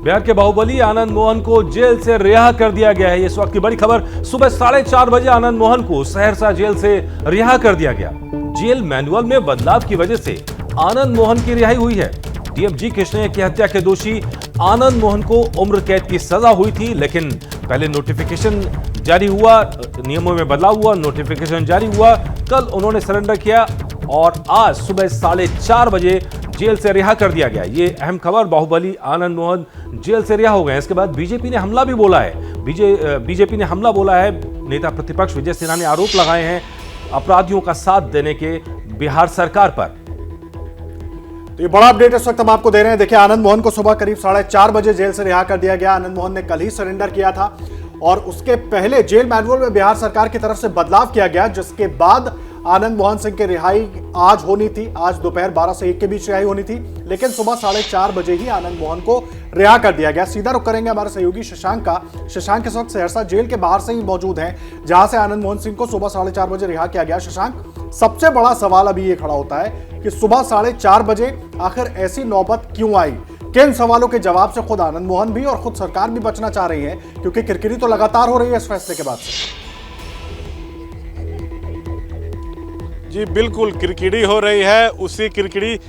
बिहार के बाहुबली आनंद मोहन को जेल से रिहा कर दिया गया है। इस वक्त की बड़ी खबर, सुबह 4:30 बजे आनंद मोहन को सहरसा जेल से रिहा कर दिया गया। जेल मैनुअल में बदलाव की वजह से आनंद मोहन की रिहाई हुई है। डीएम जी कृष्णैया की हत्या के दोषी आनंद मोहन को उम्र कैद की सजा हुई थी, लेकिन पहले नोटिफिकेशन जारी हुआ, नियमों में बदलाव हुआ, नोटिफिकेशन जारी हुआ, कल उन्होंने सरेंडर किया और आज सुबह 4:30 बजे जेल से रिहा कर दिया गया। ये अहम खबर, बाहुबली आनंद मोहन जेल से रिहा हो गए। इसके बाद बीजेपी ने हमला भी बोला है। बीजेपी ने हमला बोला है। नेता प्रतिपक्ष विजय सिन्हा ने आरोप लगाए हैं अपराधियों का साथ देने के बिहार सरकार पर। तो ये बड़ा अपडेट इस वक्त हम आपको दे रहे हैं। देखिए, आनंद मोहन को सुबह करीब 4:30 बजे जेल से रिहा कर दिया गया। आनंद मोहन ने कल ही सरेंडर किया था और उसके पहले जेल मैनुअल में बिहार सरकार की तरफ से बदलाव किया गया, जिसके बाद आनंद मोहन सिंह की रिहाई आज होनी थी। आज दोपहर 12 से 1 के बीच रिहाई होनी थी, लेकिन सुबह 4:30 बजे ही आनंद मोहन को रिहा कर दिया गया। सीधा रुख करेंगे हमारे सहयोगी शशांक का। शशांक इस वक्त सहरसा जेल के बाहर से ही मौजूद हैं, जहां से आनंद मोहन सिंह को सुबह 4:30 बजे रिहा किया गया। शशांक, सबसे बड़ा सवाल अभी ये खड़ा होता है कि सुबह 4:30 बजे आखिर ऐसी नौबत क्यों आई? किन सवालों के जवाब से खुद आनंद मोहन भी और खुद सरकार भी बचना चाह रही है, क्योंकि किरकिरी तो लगातार हो रही है इस फैसले के बाद से। जी बिल्कुल, किरकिरी हो रही है। उसी किरकिरी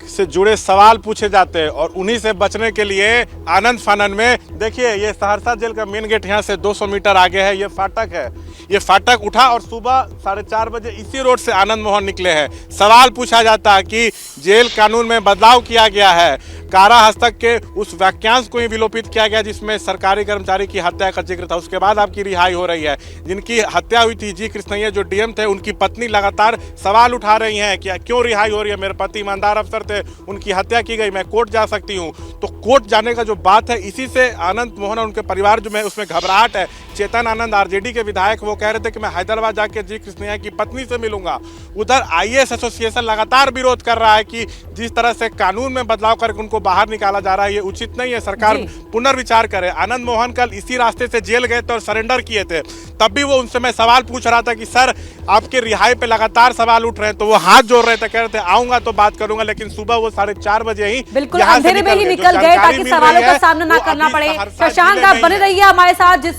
से जुड़े सवाल पूछे जाते हैं और उन्हीं से बचने के लिए आनंद फानन में देखिए, ये सहरसा जेल का मेन गेट यहाँ से 200 मीटर आगे है। ये फाटक है, ये फाटक उठा और सुबह 4:30 बजे इसी रोड से आनंद मोहन निकले हैं। सवाल पूछा जाता है कि जेल कानून में बदलाव किया गया है, कारा हस्तक के उस वाक्यांश को ही विलोपित किया गया जिसमें सरकारी कर्मचारी की हत्या का जिक्र था। उसके बाद आपकी रिहाई हो रही है। जिनकी हत्या हुई थी, जी कृष्णैया जो डीएम थे, उनकी पत्नी लगातार सवाल उठा रही हैं कि क्यों रिहाई हो रही है, मेरे पति ईमानदार अफसर थे, उनकी हत्या की गई, मैं कोर्ट जा सकती हूँ। तो कोर्ट जाने का जो बात है, इसी से आनंद मोहन और उनके परिवार जो है उसमें घबराहट है। चेतन आनंद आरजेडी के विधायक, वो कह रहे थे कि मैं हैदराबाद जाके जी कृष्णैया की पत्नी से मिलूंगा। उधर आईएएस एसोसिएशन लगातार विरोध कर रहा है कि जिस तरह से कानून में बदलाव करके उनको बाहर निकाला जा रहा है, ये उचित नहीं है, सरकार पुनर्विचार करे। आनंद मोहन कल इसी रास्ते से जेल गए थे और सरेंडर किए थे। तब भी वो उनसे मैं सवाल पूछ रहा था कि सर, आपके रिहाई पे लगातार सवाल उठ रहे हैं, तो वो हाथ जोड़ रहे थे, कह रहे थे आऊंगा तो बात करूंगा। लेकिन सुबह वो 4:30 बजे ही बिल्कुल अंधेरे में ही निकल गए ताकि सवालों का सामना ना करना पड़े। शशांक, आप बने रहिए हमारे साथ।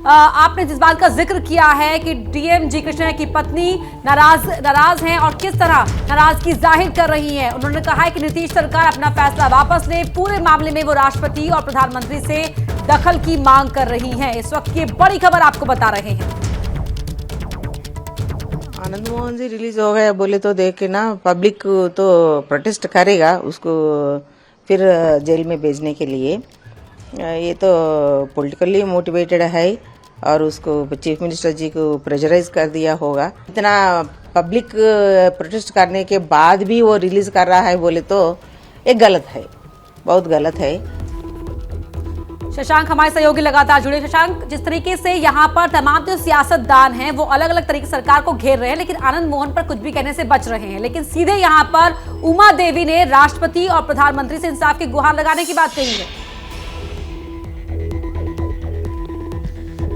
आपने जिस बात का जिक्र किया है कि डीएम जी कृष्णैया की पत्नी नाराज हैं और किस तरह नाराजगी जाहिर कर रही है। उन्होंने कहा है कि नीतीश सरकार अपना फैसला वापस ले। पूरे मामले में वो राष्ट्रपति और प्रधानमंत्री से दखल की मांग कर रही हैं। इस वक्त की बड़ी खबर आपको बता रहे हैं। आनंद मोहन जी रिलीज हो गए बोले तो देख के ना पब्लिक तो प्रोटेस्ट करेगा उसको फिर जेल में भेजने के लिए। ये तो पॉलिटिकली मोटिवेटेड है और उसको चीफ मिनिस्टर जी को प्रेशराइज कर दिया होगा। इतना पब्लिक प्रोटेस्ट करने के बाद भी वो रिलीज कर रहा है बोले तो ये गलत है, बहुत गलत है। शशांक हमारे सहयोगी लगातार जुड़े। शशांक, जिस तरीके से यहाँ पर तमाम जो सियासतदान हैं वो अलग अलग तरीके से सरकार को घेर रहे हैं, लेकिन आनंद मोहन पर कुछ भी कहने से बच रहे हैं, लेकिन सीधे यहाँ पर उमा देवी ने राष्ट्रपति और प्रधानमंत्री से इंसाफ की गुहार लगाने की बात कही है।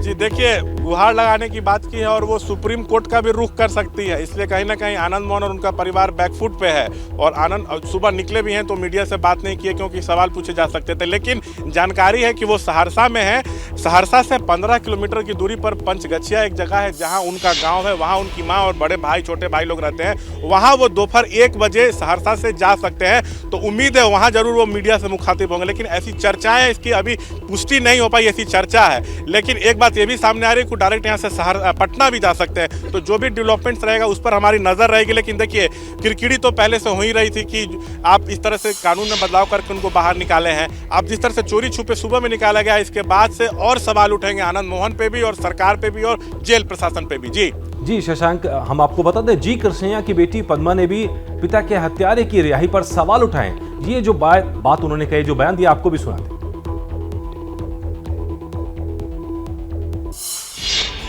जी देखिए, गुहार लगाने की बात की है और वो सुप्रीम कोर्ट का भी रुख कर सकती है। इसलिए कहीं ना कहीं आनंद मोहन और उनका परिवार बैकफुट पे है। और आनंद सुबह निकले भी हैं तो मीडिया से बात नहीं किए क्योंकि सवाल पूछे जा सकते थे। लेकिन जानकारी है कि वो सहरसा में है। सहरसा से 15 किलोमीटर की दूरी पर पंचगछिया एक जगह है जहाँ उनका गाँव है। वहाँ उनकी माँ और बड़े भाई, छोटे भाई लोग रहते हैं। वहाँ वो दोपहर 1 बजे सहरसा से जा सकते हैं। तो उम्मीद है वहाँ जरूर वो मीडिया से मुखातिब होंगे। लेकिन ऐसी चर्चाएं, इसकी अभी पुष्टि नहीं हो पाई, ऐसी चर्चा है। लेकिन एक बात ये भी सामने आ रही है कि डायरेक्ट यहाँ से पटना भी जा सकते हैं। तो जो भी डेवलपमेंट्स रहेगा उस पर हमारी नजर रहेगी। लेकिन देखिए, किरकिरी तो पहले से हो ही रही थी कि आप इस तरह से कानून में बदलाव करके उनको बाहर निकाले हैं। आप जिस तरह से चोरी छुपे सुबह में निकाला गया, इसके बाद से और सवाल उठेंगे आनंद मोहन पे भी और सरकार पे भी और जेल प्रशासन पे भी। जी शशांक, हम आपको बता दें, जी कृष्णैया की बेटी पद्मा ने भी पिता के हत्यारे की रिहाई पर सवाल उठाए। ये जो बात उन्होंने कही, जो बयान दिया, आपको भी सुना दें।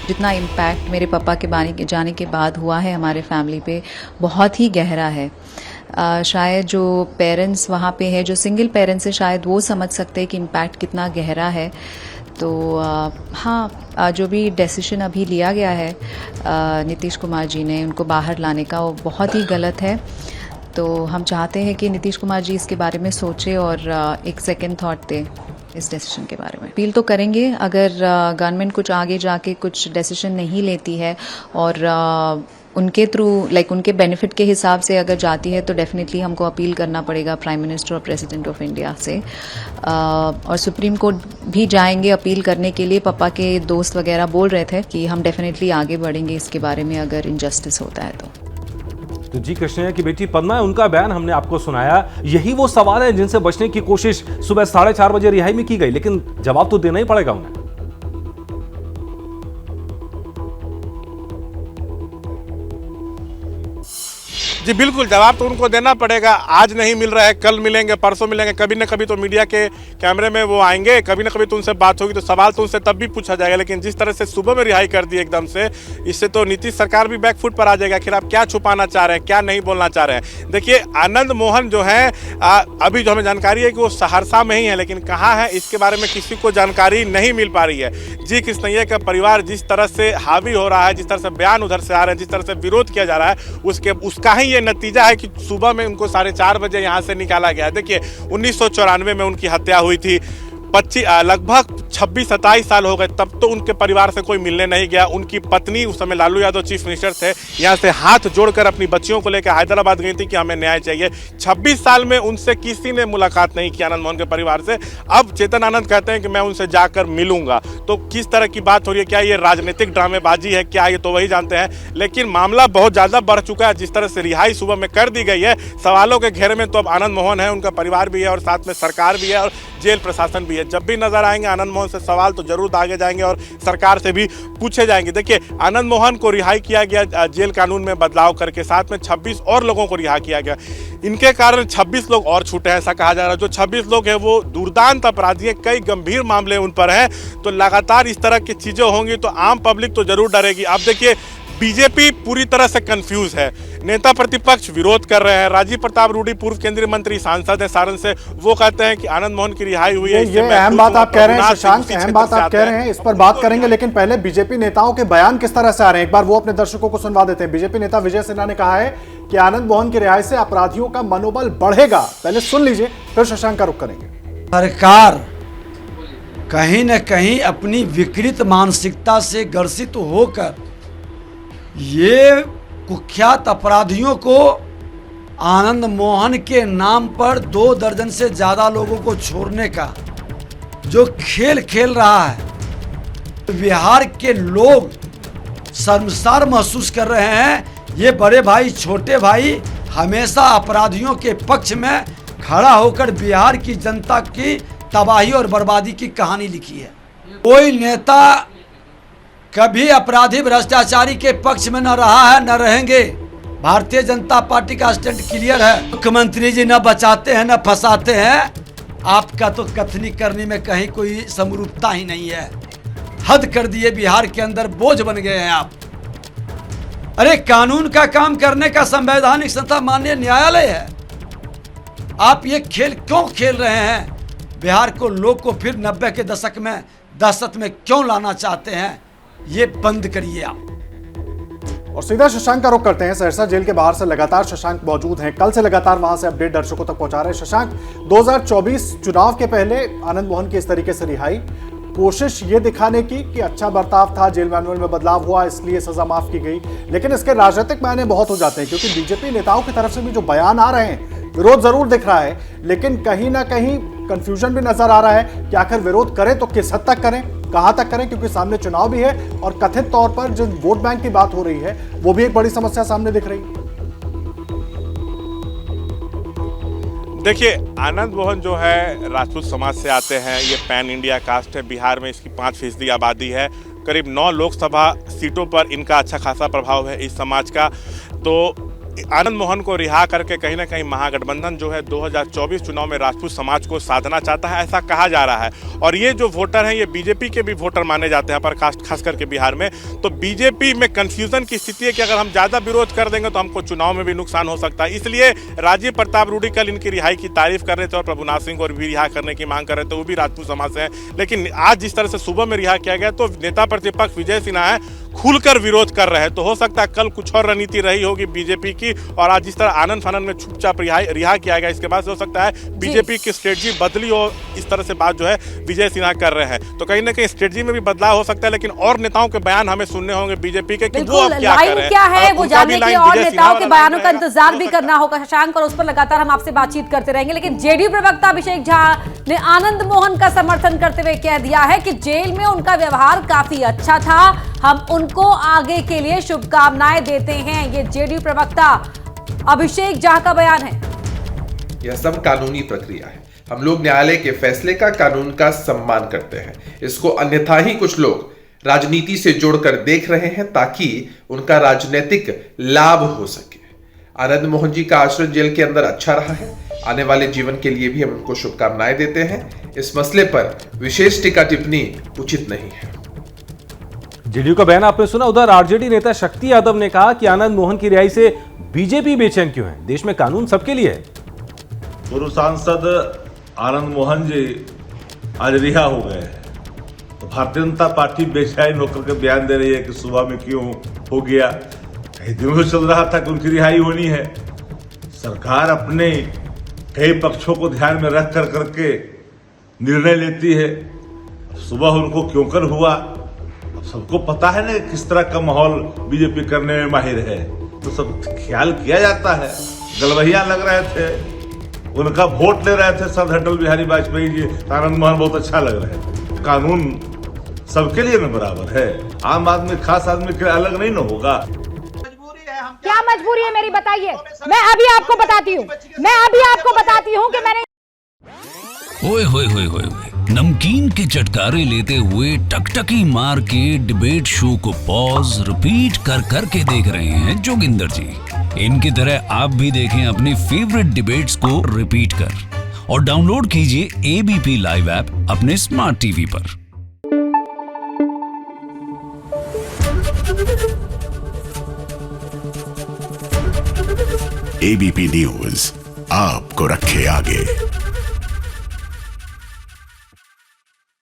जितना इम्पैक्ट मेरे पापा के जाने के बाद हुआ है हमारे फैमिली पे, बहुत ही गहरा है। शायद जो पेरेंट्स वहाँ पे हैं, जो सिंगल पेरेंट्स हैं, शायद वो समझ सकते हैं कि इम्पैक्ट कितना गहरा है। तो हाँ, जो भी डिसीजन अभी लिया गया है नीतीश कुमार जी ने उनको बाहर लाने का, वो बहुत ही गलत है। तो हम चाहते हैं कि नीतीश कुमार जी इसके बारे में सोचें और एक सेकंड थॉट दें। इस डिसीजन के बारे में। अपील तो करेंगे, अगर गवर्नमेंट कुछ आगे जाके कुछ डिसीजन नहीं लेती है और उनके थ्रू उनके बेनिफिट के हिसाब से अगर जाती है तो डेफिनेटली हमको अपील करना पड़ेगा प्राइम मिनिस्टर और प्रेसिडेंट ऑफ इंडिया से, और सुप्रीम कोर्ट भी जाएंगे अपील करने के लिए। पापा के दोस्त वगैरह बोल रहे थे कि हम डेफिनेटली आगे बढ़ेंगे इसके बारे में अगर इनजस्टिस होता है तो जी कृष्णा की बेटी पद्मा है, उनका बयान हमने आपको सुनाया। यही वो सवाल है जिनसे बचने की कोशिश सुबह 4:30 बजे रिहाई में की गई, लेकिन जवाब तो देना ही पड़ेगा उन्हें। जी बिल्कुल, जवाब तो उनको देना पड़ेगा। आज नहीं मिल रहा है, कल मिलेंगे, परसों मिलेंगे, कभी न कभी तो मीडिया के कैमरे में वो आएंगे, कभी न कभी तो उनसे बात होगी, तो सवाल तो उनसे तब भी पूछा जाएगा। लेकिन जिस तरह से सुबह में रिहाई कर दी एकदम से, इससे तो नीतीश सरकार भी बैकफुट पर आ जाएगा। आखिर आप क्या छुपाना चाह रहे हैं, क्या नहीं बोलना चाह रहे हैं। देखिए, आनंद मोहन जो है अभी जो हमें जानकारी है कि वो सहरसा में ही है, लेकिन कहाँ है इसके बारे में किसी को जानकारी नहीं मिल पा रही है। जी कृष्णैया का परिवार जिस तरह से हावी हो रहा है, जिस तरह से बयान उधर से आ रहे हैं, जिस तरह से विरोध किया जा रहा है, उसका ही ये नतीजा है कि सुबह में उनको 4:30 बजे यहाँ से निकाला गया। देखिए, 1994 में उनकी हत्या हुई थी, लगभग 26-27 साल हो गए, तब तो उनके परिवार से कोई मिलने नहीं गया। उनकी पत्नी, उस समय लालू यादव चीफ मिनिस्टर थे, यहाँ से हाथ जोड़कर अपनी बच्चियों को लेकर हैदराबाद गई थी कि हमें न्याय चाहिए। 26 साल में उनसे किसी ने मुलाकात नहीं की आनंद मोहन के परिवार से। अब चेतन आनंद कहते हैं कि मैं उनसे जाकर मिलूंगा। तो किस तरह की बात हो रही है, क्या ये राजनीतिक ड्रामेबाजी है, क्या ये तो वही जानते हैं। लेकिन मामला बहुत ज़्यादा बढ़ चुका है। जिस तरह से रिहाई सुबह में कर दी गई है, सवालों के घेरे में तो अब आनंद मोहन है, उनका परिवार भी है और साथ में सरकार भी है और जेल प्रशासन भी है। जब भी नजर आएंगे आनंद मोहन से सवाल तो जरूर आगे जाएंगे और सरकार से भी पूछे जाएंगे। देखिए, आनंद मोहन को रिहाई किया गया जेल कानून में बदलाव करके, साथ में 26 और लोगों को रिहा किया गया। इनके कारण 26 लोग और छूटे हैं, ऐसा कहा जा रहा है। जो 26 लोग हैं वो दुर्दांत अपराधी हैं, कई गंभीर मामले उन पर हैं। तो लगातार इस तरह की चीजें होंगी तो आम पब्लिक तो जरूर डरेगी। अब देखिए, बीजेपी पूरी तरह से कंफ्यूज है, नेता प्रतिपक्ष विरोध कर रहे हैं। राजीव प्रताप रूडी पूर्व केंद्रीय मंत्री, सांसद है सारण से, वो कहते हैं कि आनंद मोहन की रिहाई हुई है। ये अहम बात आप कह रहे हैं शशांक, अहम बात आप कह रहे हैं, इस पर बात करेंगे। लेकिन पहले बीजेपी नेताओं के बयान किस तरह से आ रहे हैं, एक बार वो अपने दर्शकों को सुनवा देते हैं। बीजेपी नेता विजय सिन्हा ने कहा है कि आनंद मोहन की रिहाई से अपराधियों का मनोबल बढ़ेगा। पहले सुन लीजिए, फिर शशांक का रुख करेंगे। सरकार कहीं न कहीं अपनी विकृत मानसिकता से ग्रसित होकर ये कुख्यात अपराधियों को आनंद मोहन के नाम पर 2 दर्जन से ज़्यादा लोगों को छोड़ने का जो खेल खेल रहा है, बिहार के लोग शर्मसार महसूस कर रहे हैं। ये बड़े भाई छोटे भाई हमेशा अपराधियों के पक्ष में खड़ा होकर बिहार की जनता की तबाही और बर्बादी की कहानी लिखी है। कोई नेता कभी अपराधी भ्रष्टाचारी के पक्ष में न रहा है, न रहेंगे। भारतीय जनता पार्टी का स्टैंड क्लियर है। मुख्यमंत्री जी न बचाते हैं न फंसाते हैं। आपका तो कथनी करने में कहीं कोई समरूपता ही नहीं है। हद कर दिए, बिहार के अंदर बोझ बन गए हैं आप। अरे, कानून का काम करने का संवैधानिक संस्था माननीय न्यायालय है। आप ये खेल क्यों खेल रहे हैं? बिहार को, लोग को फिर 90 के दशक में, दहशत में क्यों लाना चाहते हैं? ये बंद करिए आप। और सीधा शशांक का रुख करते हैं। सहरसा जेल के बाहर से लगातार शशांक मौजूद हैं, कल से लगातार वहां से अपडेट दर्शकों तक पहुंचा रहे हैं। शशांक, 2024 चुनाव के पहले आनंद मोहन की इस तरीके से रिहाई, कोशिश ये दिखाने की कि अच्छा बर्ताव था, जेल मैनुअल में बदलाव हुआ, इसलिए सजा माफ की गई। लेकिन इसके राजनीतिक मायने बहुत हो जाते हैं, क्योंकि बीजेपी नेताओं की तरफ से भी जो बयान आ रहे हैं, विरोध जरूर दिख रहा है, लेकिन कहीं ना कहीं कंफ्यूजन भी नजर आ रहा है कि आखिर विरोध करें तो किस हद तक करें, कहां तक करें, क्योंकि सामने चुनाव भी है और कथित तौर पर जो वोट बैंक की बात हो रही है वो भी एक बड़ी समस्या सामने दिख रही है। देखिए, आनंद मोहन जो है राजपूत समाज से आते हैं। ये पैन इंडिया कास्ट है। बिहार में इसकी 5% आबादी है। करीब 9 लोकसभा सीटों पर इनका अच्छा खासा प्रभाव है इस समाज का। तो आनंद मोहन को रिहा करके कहीं ना कहीं महागठबंधन जो है 2024 चुनाव में राजपूत समाज को साधना चाहता है, ऐसा कहा जा रहा है। और ये जो वोटर हैं, ये बीजेपी के भी वोटर माने जाते हैं पर खास करके बिहार में। तो बीजेपी में कंफ्यूजन की स्थिति है कि अगर हम ज़्यादा विरोध कर देंगे तो हमको चुनाव में भी नुकसान हो सकता है। इसलिए राजीव प्रताप रूडी कल इनकी रिहाई की तारीफ कर रहे थे और प्रभुनाथ सिंह को भी रिहा करने की मांग कर रहे थे, वो भी राजपूत समाज से हैं। लेकिन आज जिस तरह से सुबह में रिहा किया गया, तो नेता प्रतिपक्ष विजय सिन्हा है, खुलकर विरोध कर रहे हैं। तो हो सकता है कल कुछ और रणनीति रही होगी बीजेपी की, और आज जिस तरह आनंद फानन में चुपचाप रिहा किया गया, इसके बाद से हो सकता है बीजेपी की स्ट्रेटजी बदली हो। इस तरह से बात जो है विजय सिन्हा कर रहे हैं, तो कहीं ना कहीं स्ट्रेटजी में भी बदलाव हो सकता है, लेकिन और नेताओं के बयान हमें सुनने होंगे बीजेपी के कि वो अब क्या कर रहे हैं। क्या है वो जानने के लिए और नेताओं के बयानों का इंतजार भी करना होगा शशांक, और उस पर लगातार हम आपसे बातचीत करते रहेंगे। लेकिन जेडीयू प्रवक्ता अभिषेक झा ने आनंद मोहन का समर्थन करते हुए कह दिया है कि जेल में उनका व्यवहार काफी अच्छा था, हम उनको आगे के लिए शुभकामनाएं देते हैं। ये जेडीयू प्रवक्ता अभिषेक झा का बयान है। यह सब कानूनी प्रक्रिया है, हम लोग न्यायालय के फैसले का, कानून का सम्मान करते हैं। इसको अन्यथा ही कुछ लोग राजनीति से जोड़कर देख रहे हैं ताकि उनका राजनीतिक लाभ हो सके। आनंद मोहन जी का आचरण जेल के अंदर अच्छा रहा है, आने वाले जीवन के लिए भी हम उनको शुभकामनाएं देते हैं। इस मसले पर विशेष टीका टिप्पणी उचित नहीं है। जेडीयू का बयान आपने सुना। उधर आरजेडी नेता शक्ति यादव ने कहा कि आनंद मोहन की रिहाई से बीजेपी बेचैन क्यों है, देश में कानून सबके लिए है। पूर्व सांसद आनंद मोहन जी आज रिहा हो गए हैं, तो भारतीय जनता पार्टी बेचैन होकर के बयान दे रही है कि सुबह में क्यों हो गया। कई दिनों से चल रहा था कि उनकी रिहाई होनी है। सरकार अपने कई पक्षों को ध्यान में रख कर करके निर्णय लेती है। सुबह उनको क्यों कर हुआ, अब सबको पता है ना किस तरह का माहौल बीजेपी करने में माहिर है, तो सब ख्याल किया जाता है। गलवहिया लग रहे थे, उनका वोट ले रहे थे सर अटल बिहारी वाजपेयी जी, आनंद मोहन बहुत अच्छा लग रहे थे। कानून सबके लिए न बराबर है, आम आदमी खास आदमी के अलग नहीं न होगा। क्या मजबूरी है मेरी बताइए, मैं अभी आपको बताती हूँ कि मैंने ओए होए होए होए नमकीन के चटकारे लेते हुए टकटकी मार के डिबेट शो को पॉज रिपीट कर कर के देख रहे हैं जोगिंदर जी। इनकी तरह आप भी देखें अपनी फेवरेट डिबेट्स को रिपीट कर, और डाउनलोड कीजिए एबीपी लाइव ऐप अपने स्मार्ट टीवी पर। एबीपी न्यूज आपको रखे आगे।